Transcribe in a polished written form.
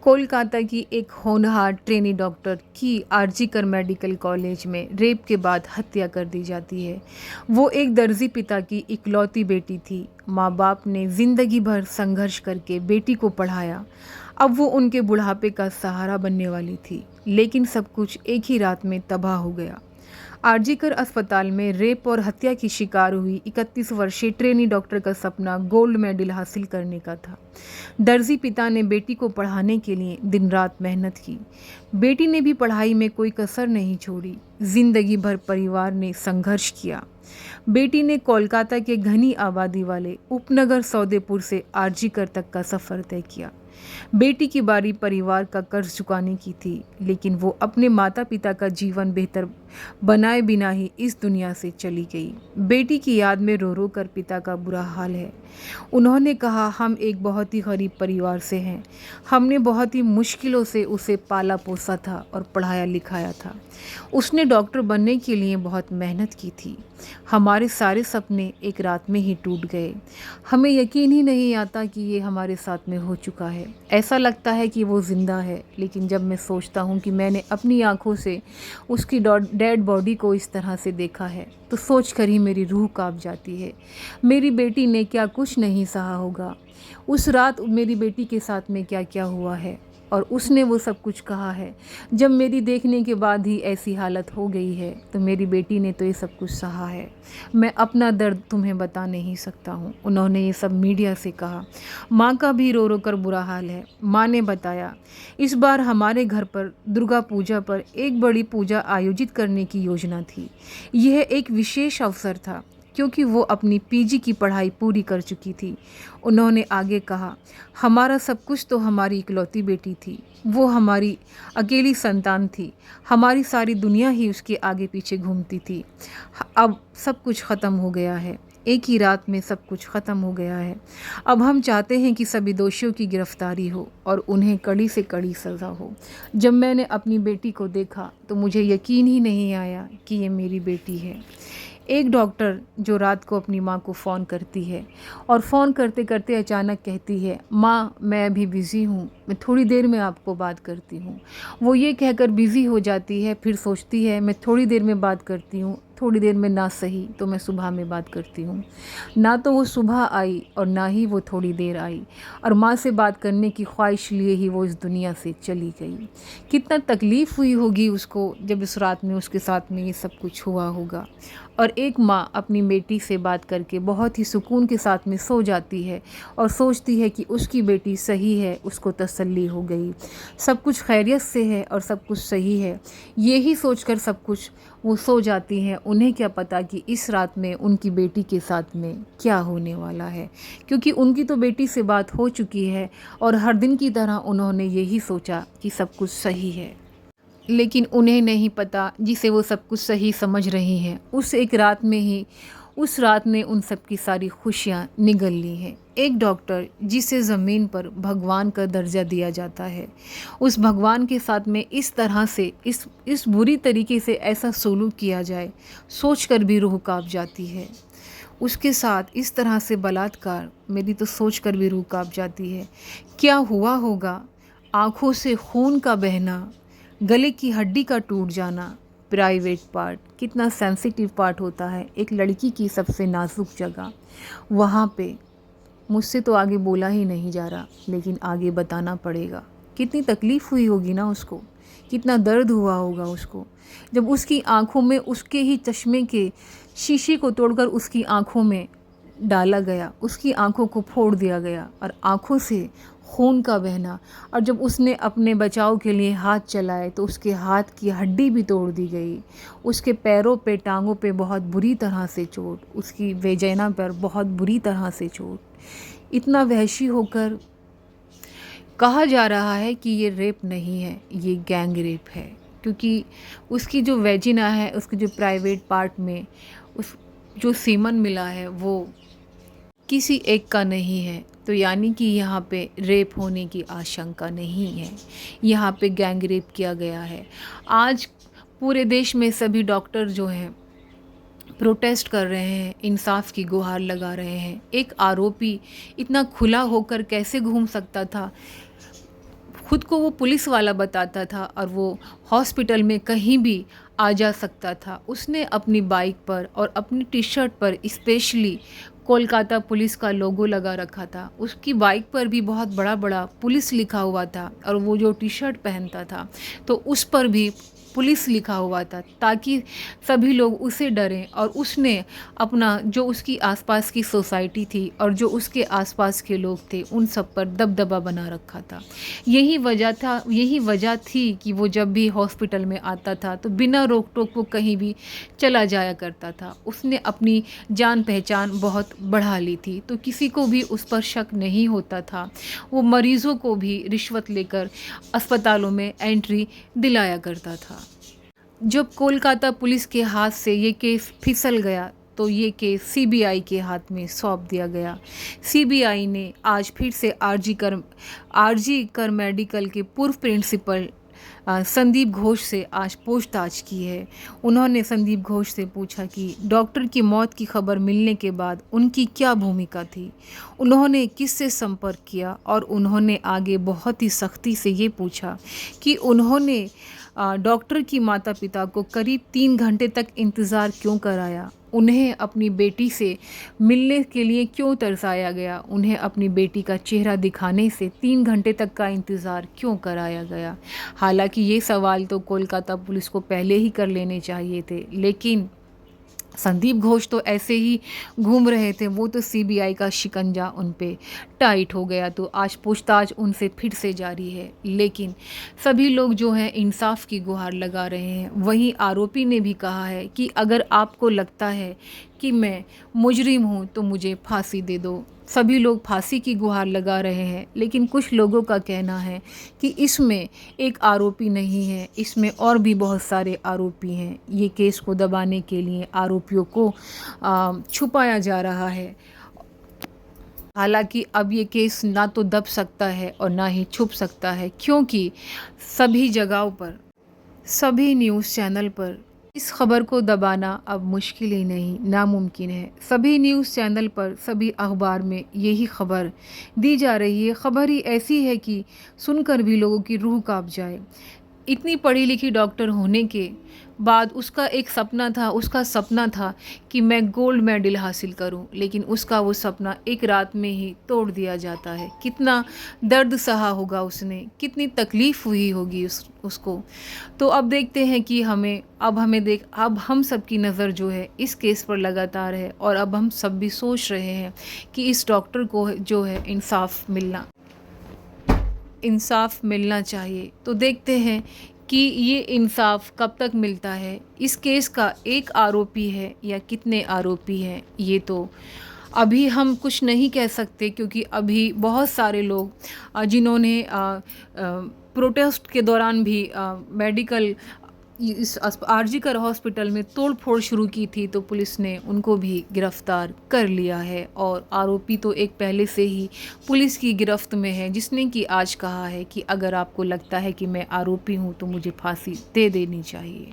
कोलकाता की एक होनहार ट्रेनी डॉक्टर की आरजीकर मेडिकल कॉलेज में रेप के बाद हत्या कर दी जाती है। वो एक दर्जी पिता की इकलौती बेटी थी। माँ बाप ने ज़िंदगी भर संघर्ष करके बेटी को पढ़ाया। अब वो उनके बुढ़ापे का सहारा बनने वाली थी, लेकिन सब कुछ एक ही रात में तबाह हो गया। आरजीकर अस्पताल में रेप और हत्या की शिकार हुई 31 वर्षीय ट्रेनी डॉक्टर का सपना गोल्ड मेडल हासिल करने का था। दर्जी पिता ने बेटी को पढ़ाने के लिए दिन रात मेहनत की। बेटी ने भी पढ़ाई में कोई कसर नहीं छोड़ी। जिंदगी भर परिवार ने संघर्ष किया। बेटी ने कोलकाता के घनी आबादी वाले उपनगर सौदेपुर से आरजीकर तक का सफ़र तय किया। बेटी की बारी परिवार का कर्ज चुकाने की थी, लेकिन वो अपने माता पिता का जीवन बेहतर बनाए बिना ही इस दुनिया से चली गई। बेटी की याद में रो रो कर पिता का बुरा हाल है। उन्होंने कहा, हम एक बहुत ही गरीब परिवार से हैं। हमने बहुत ही मुश्किलों से उसे पाला पोसा था और पढ़ाया लिखाया था। उसने डॉक्टर बनने के लिए बहुत मेहनत की थी। हमारे सारे सपने एक रात में ही टूट गए। हमें यकीन ही नहीं आता कि ये हमारे साथ में हो चुका है। ऐसा लगता है कि वो ज़िंदा है, लेकिन जब मैं सोचता हूँ कि मैंने अपनी आँखों से उसकी डेड बॉडी को इस तरह से देखा है, तो सोच कर ही मेरी रूह कांप जाती है। मेरी बेटी ने क्या कुछ नहीं सहा होगा। उस रात मेरी बेटी के साथ में क्या क्या हुआ है, और उसने वो सब कुछ कहा है। जब मेरी देखने के बाद ही ऐसी हालत हो गई है, तो मेरी बेटी ने तो ये सब कुछ सहा है। मैं अपना दर्द तुम्हें बता नहीं सकता हूँ। उन्होंने ये सब मीडिया से कहा। माँ का भी रो रो कर बुरा हाल है। माँ ने बताया, इस बार हमारे घर पर दुर्गा पूजा पर एक बड़ी पूजा आयोजित करने की योजना थी। यह एक विशेष अवसर था, क्योंकि वो अपनी पीजी की पढ़ाई पूरी कर चुकी थी। उन्होंने आगे कहा, हमारा सब कुछ तो हमारी इकलौती बेटी थी। वो हमारी अकेली संतान थी। हमारी सारी दुनिया ही उसके आगे पीछे घूमती थी। अब सब कुछ ख़त्म हो गया है। एक ही रात में सब कुछ ख़त्म हो गया है। अब हम चाहते हैं कि सभी दोषियों की गिरफ्तारी हो और उन्हें कड़ी से कड़ी सज़ा हो। जब मैंने अपनी बेटी को देखा तो मुझे यकीन ही नहीं आया कि ये मेरी बेटी है। एक डॉक्टर जो रात को अपनी माँ को फ़ोन करती है और फ़ोन करते करते अचानक कहती है, माँ मैं अभी बिज़ी हूँ, मैं थोड़ी देर में आपको बात करती हूँ। वो ये कहकर बिज़ी हो जाती है, फिर सोचती है मैं थोड़ी देर में बात करती हूँ, थोड़ी देर में ना सही तो मैं सुबह में बात करती हूँ। ना तो वो सुबह आई और ना ही वो थोड़ी देर आई, और माँ से बात करने की ख्वाहिश लिए ही वो इस दुनिया से चली गई। कितना तकलीफ़ हुई होगी उसको जब इस रात में उसके साथ में ये सब कुछ हुआ होगा। और एक माँ अपनी बेटी से बात करके बहुत ही सुकून के साथ में सो जाती है और सोचती है कि उसकी बेटी सही है, उसको तसल्ली हो गई, सब कुछ खैरियत से है और सब कुछ सही है। यही सोचकर सब कुछ वो सो जाती हैं। उन्हें क्या पता कि इस रात में उनकी बेटी के साथ में क्या होने वाला है, क्योंकि उनकी तो बेटी से बात हो चुकी है और हर दिन की तरह उन्होंने यही सोचा कि सब कुछ सही है। लेकिन उन्हें नहीं पता, जिसे वो सब कुछ सही समझ रही हैं, उस एक रात में ही उस रात ने उन सब की सारी खुशियाँ निगल ली हैं। एक डॉक्टर जिसे ज़मीन पर भगवान का दर्जा दिया जाता है, उस भगवान के साथ में इस तरह से इस बुरी तरीके से ऐसा सलूक किया जाए, सोचकर भी रूह कांप जाती है। उसके साथ इस तरह से बलात्कार, मेरी तो सोचकर भी रूह कांप जाती है। क्या हुआ होगा? आँखों से खून का बहना, गले की हड्डी का टूट जाना, प्राइवेट पार्ट, कितना सेंसिटिव पार्ट होता है एक लड़की की सबसे नाजुक जगह, वहाँ पे मुझसे तो आगे बोला ही नहीं जा रहा, लेकिन आगे बताना पड़ेगा। कितनी तकलीफ़ हुई होगी ना उसको, कितना दर्द हुआ होगा उसको, जब उसकी आँखों में उसके ही चश्मे के शीशे को तोड़कर उसकी आँखों में डाला गया, उसकी आँखों को फोड़ दिया गया और आँखों से खून का बहना। और जब उसने अपने बचाव के लिए हाथ चलाए तो उसके हाथ की हड्डी भी तोड़ दी गई। उसके पैरों पे, टांगों पे बहुत बुरी तरह से चोट, उसकी वेजाइना पर बहुत बुरी तरह से चोट। इतना वहशी होकर कहा जा रहा है कि ये रेप नहीं है, ये गैंग रेप है, क्योंकि उसकी जो वेजिना है, उसके जो प्राइवेट पार्ट में उस जो सीमन मिला है वो किसी एक का नहीं है। तो यानी कि यहाँ पे रेप होने की आशंका नहीं है, यहाँ पे गैंग रेप किया गया है। आज पूरे देश में सभी डॉक्टर जो हैं प्रोटेस्ट कर रहे हैं, इंसाफ की गुहार लगा रहे हैं। एक आरोपी इतना खुला होकर कैसे घूम सकता था? खुद को वो पुलिस वाला बताता था और वो हॉस्पिटल में कहीं भी आ जा सकता था। उसने अपनी बाइक पर और अपनी टी-शर्ट पर स्पेशली कोलकाता पुलिस का लोगो लगा रखा था। उसकी बाइक पर भी बहुत बड़ा-बड़ा पुलिस लिखा हुआ था और वो जो टी-शर्ट पहनता था तो उस पर भी पुलिस लिखा हुआ था, ताकि सभी लोग उसे डरें। और उसने अपना जो उसकी आसपास की सोसाइटी थी और जो उसके आसपास के लोग थे उन सब पर दबदबा बना रखा था। यही वजह थी कि वो जब भी हॉस्पिटल में आता था तो बिना रोक टोक वो कहीं भी चला जाया करता था। उसने अपनी जान पहचान बहुत बढ़ा ली थी, तो किसी को भी उस पर शक नहीं होता था। वो मरीज़ों को भी रिश्वत लेकर अस्पतालों में एंट्री दिलाया करता था। जब कोलकाता पुलिस के हाथ से ये केस फिसल गया तो ये केस सीबीआई के हाथ में सौंप दिया गया। सीबीआई ने आज फिर से आरजी कर मेडिकल के पूर्व प्रिंसिपल संदीप घोष से आज पूछताछ की है। उन्होंने संदीप घोष से पूछा कि डॉक्टर की मौत की खबर मिलने के बाद उनकी क्या भूमिका थी, उन्होंने किससे संपर्क किया, और उन्होंने आगे बहुत ही सख्ती से ये पूछा कि उन्होंने डॉक्टर की माता पिता को करीब 3 घंटे तक इंतज़ार क्यों कराया, उन्हें अपनी बेटी से मिलने के लिए क्यों तरसाया गया, उन्हें अपनी बेटी का चेहरा दिखाने से 3 घंटे तक का इंतज़ार क्यों कराया गया। हालांकि ये सवाल तो कोलकाता पुलिस को पहले ही कर लेने चाहिए थे, लेकिन संदीप घोष तो ऐसे ही घूम रहे थे। वो तो सीबीआई का शिकंजा उन पे टाइट हो गया, तो आज पूछताछ उनसे फिर से जारी है। लेकिन सभी लोग जो हैं इंसाफ की गुहार लगा रहे हैं। वहीं आरोपी ने भी कहा है कि अगर आपको लगता है कि मैं मुजरिम हूँ तो मुझे फांसी दे दो। सभी लोग फांसी की गुहार लगा रहे हैं, लेकिन कुछ लोगों का कहना है कि इसमें एक आरोपी नहीं है, इसमें और भी बहुत सारे आरोपी हैं। ये केस को दबाने के लिए आरोपियों को छुपाया जा रहा है। हालांकि अब ये केस ना तो दब सकता है और ना ही छुप सकता है, क्योंकि सभी जगहों पर, सभी न्यूज़ चैनल पर इस खबर को दबाना अब मुश्किल ही नहीं, नामुमकिन है। सभी न्यूज़ चैनल पर, सभी अखबार में यही खबर दी जा रही है। खबर ही ऐसी है कि सुनकर भी लोगों की रूह कांप जाए। इतनी पढ़ी लिखी डॉक्टर होने के बाद उसका सपना था कि मैं गोल्ड मेडल हासिल करूं, लेकिन उसका वो सपना एक रात में ही तोड़ दिया जाता है। कितना दर्द सहा होगा उसने, कितनी तकलीफ़ हुई होगी उसको। तो अब देखते हैं कि अब हम सब की नज़र जो है इस केस पर लगातार है, और अब हम सब भी सोच रहे हैं कि इस डॉक्टर को जो है इंसाफ मिलना चाहिए। तो देखते हैं कि ये इंसाफ कब तक मिलता है। इस केस का एक आरोपी है या कितने आरोपी हैं, ये तो अभी हम कुछ नहीं कह सकते, क्योंकि अभी बहुत सारे लोग जिन्होंने प्रोटेस्ट के दौरान भी मेडिकल इस आरजी कर हॉस्पिटल में तोड़ फोड़ शुरू की थी, तो पुलिस ने उनको भी गिरफ्तार कर लिया है। और आरोपी तो एक पहले से ही पुलिस की गिरफ्त में है, जिसने कि आज कहा है कि अगर आपको लगता है कि मैं आरोपी हूँ तो मुझे फांसी दे देनी चाहिए।